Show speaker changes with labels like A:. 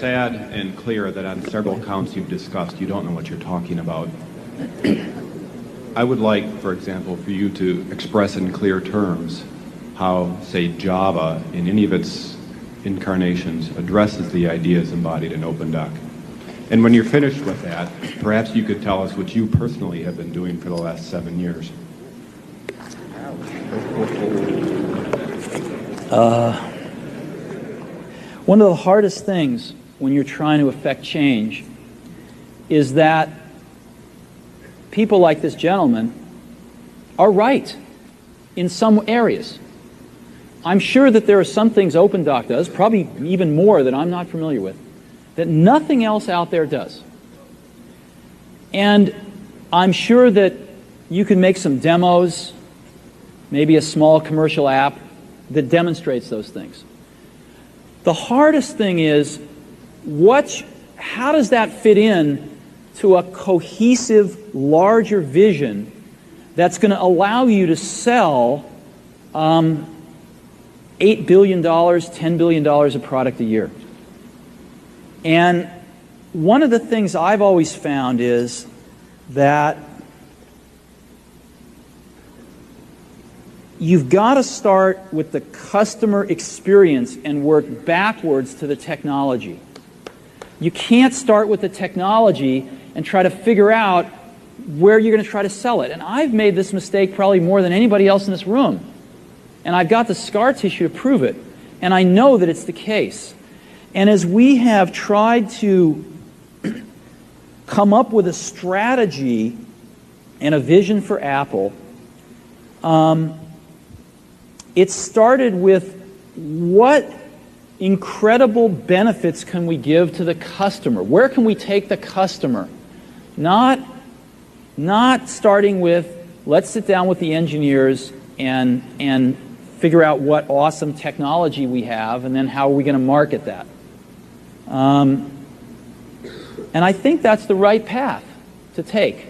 A: sad and clear that on several counts you've discussed, you don't know what you're talking about. I would like, for example, for you to express in clear terms how, say, Java, in any of its incarnations, addresses the ideas embodied in OpenDoc. And when you're finished with that, perhaps you could tell us what you personally have been doing for the last 7 years.
B: One of the hardest things when you're trying to affect change is that people like this gentleman are right in some areas. I'm sure that there are some things OpenDoc does, probably even more that I'm not familiar with, that nothing else out there does. And I'm sure that you can make some demos, maybe a small commercial app that demonstrates those things. The hardest thing is, how does that fit in to a cohesive, larger vision that's going to allow you to sell $8 billion, $10 billion of product a year? And one of the things I've always found is that you've got to start with the customer experience and work backwards to the technology. You can't start with the technology and try to figure out where you're going to try to sell it. And I've made this mistake probably more than anybody else in this room. And I've got the scar tissue to prove it. And I know that it's the case. And as we have tried to come up with a strategy and a vision for Apple, it started with what incredible benefits can we give to the customer? Where can we take the customer? Not starting with, let's sit down with the engineers and figure out what awesome technology we have, and then how are we going to market that? And I think that's the right path to take.